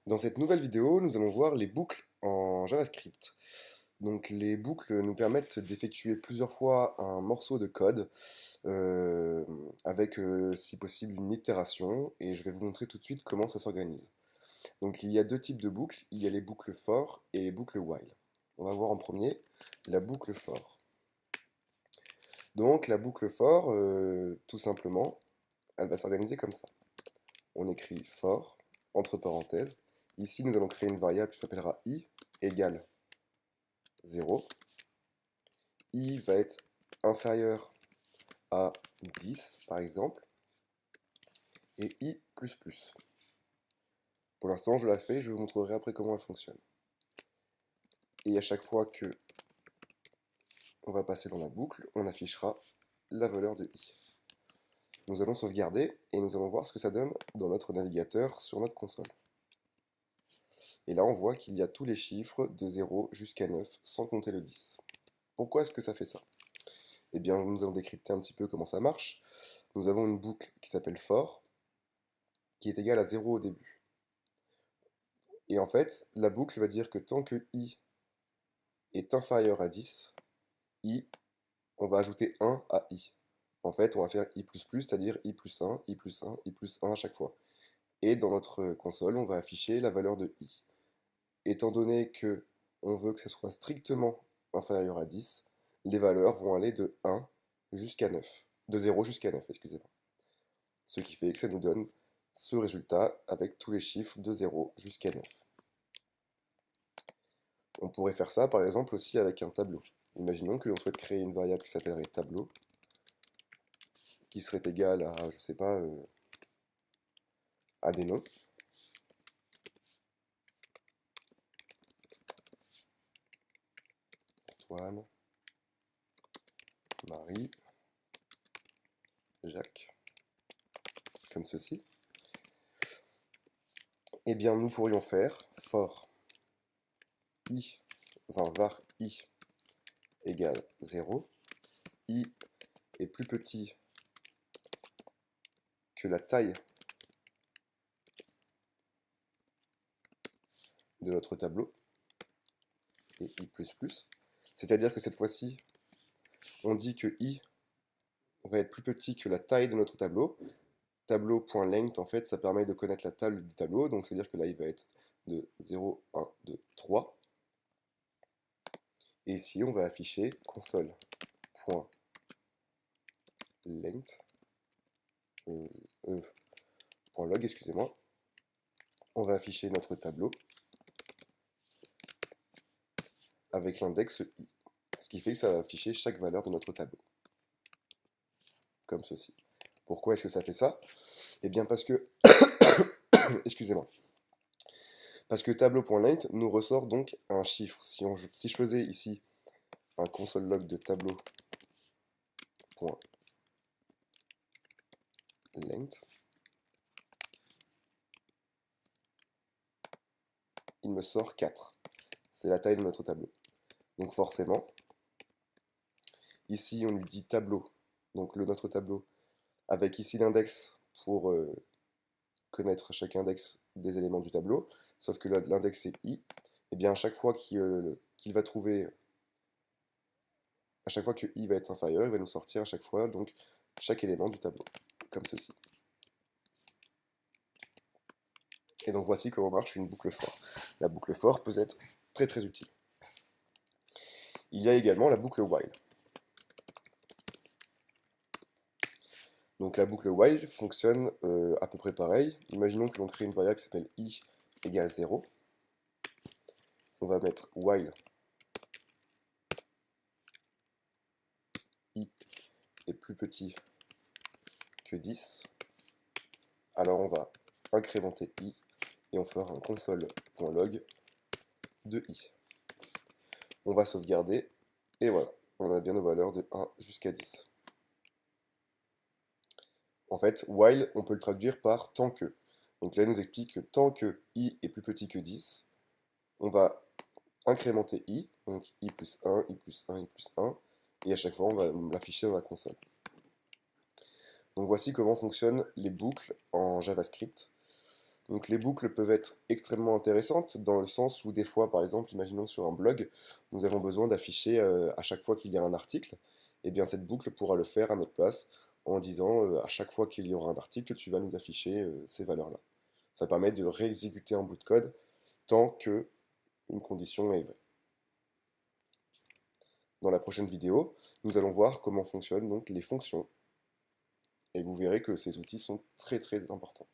Dans cette nouvelle vidéo, nous allons voir les boucles en JavaScript. Donc les boucles nous permettent d'effectuer plusieurs fois un morceau de code euh, avec, si possible, une itération, et je vais vous montrer tout de suite comment ça s'organise. Donc il y a deux types de boucles, il y a les boucles for et les boucles while. On va voir en premier la boucle for. Donc la boucle for, tout simplement, elle va s'organiser comme ça. On écrit for, entre parenthèses. Ici, nous allons créer une variable qui s'appellera i égale 0. I va être inférieur à 10, par exemple, et i plus plus. Pour l'instant, je la fais, je vous montrerai après comment elle fonctionne. Et à chaque fois que on va passer dans la boucle, on affichera la valeur de i. Nous allons sauvegarder et nous allons voir ce que ça donne dans notre navigateur sur notre console. Et là, on voit qu'il y a tous les chiffres de 0 jusqu'à 9, sans compter le 10. Pourquoi est-ce que ça fait ça? Eh bien, nous allons décrypter un petit peu comment ça marche. Nous avons une boucle qui s'appelle for, qui est égale à 0 au début. Et en fait, la boucle va dire que tant que i est inférieur à 10, on va ajouter 1 à i. En fait, on va faire i++, c'est-à-dire i plus 1, i plus 1, i plus 1 à chaque fois. Et dans notre console, on va afficher la valeur de i. Étant donné que on veut que ça soit strictement inférieur à 10, les valeurs vont aller de 1 jusqu'à 9. De 0 jusqu'à 9, excusez-moi. Ce qui fait que ça nous donne ce résultat avec tous les chiffres de 0 jusqu'à 9. On pourrait faire ça par exemple aussi avec un tableau. Imaginons que l'on souhaite créer une variable qui s'appellerait tableau, qui serait égale à, je sais pas, à des noms. Antoine, Marie, Jacques, comme ceci. Eh bien, nous pourrions faire for i, enfin var i égale 0, i est plus petit que la taille de notre tableau, et i++, c'est-à-dire que cette fois-ci, on dit que i va être plus petit que la taille de notre tableau. Tableau.length, en fait, ça permet de connaître la taille du tableau, donc c'est-à-dire que là, il va être de 0, 1, 2, 3. Et ici, on va afficher console.length, .log, excusez-moi. On va afficher notre tableau avec l'index i, ce qui fait que ça va afficher chaque valeur de notre tableau, comme ceci. Pourquoi est-ce que ça fait ça? Eh bien parce que, excusez-moi, parce que tableau.length nous ressort donc un chiffre. Si je faisais ici un console log de tableau.length, il me sort 4. C'est la taille de notre tableau. Donc forcément, ici on lui dit tableau, donc notre tableau, avec ici l'index pour connaître chaque index des éléments du tableau, sauf que l'index c'est i, et bien à chaque fois qu'il va trouver, à chaque fois que i va être inférieur, il va nous sortir à chaque fois donc chaque élément du tableau, comme ceci. Et donc voici comment marche une boucle for. La boucle for peut être très très utile. Il y a également la boucle while. Donc la boucle while fonctionne à peu près pareil. Imaginons que l'on crée une variable qui s'appelle i égale 0. On va mettre while i est plus petit que 10. Alors on va incrémenter i et on fera un console.log de i. On va sauvegarder et voilà, on a bien nos valeurs de 1 jusqu'à 10. En fait, while, on peut le traduire par tant que. Donc là, il nous explique que tant que i est plus petit que 10, on va incrémenter i, donc i plus 1, i plus 1, i plus 1, et à chaque fois, on va l'afficher dans la console. Donc voici comment fonctionnent les boucles en JavaScript. Donc les boucles peuvent être extrêmement intéressantes dans le sens où des fois, par exemple, imaginons sur un blog, nous avons besoin d'afficher à chaque fois qu'il y a un article, et bien cette boucle pourra le faire à notre place en disant à chaque fois qu'il y aura un article, tu vas nous afficher ces valeurs-là. Ça permet de réexécuter un bout de code tant que une condition est vraie. Dans la prochaine vidéo, nous allons voir comment fonctionnent donc les fonctions, et vous verrez que ces outils sont très très importants.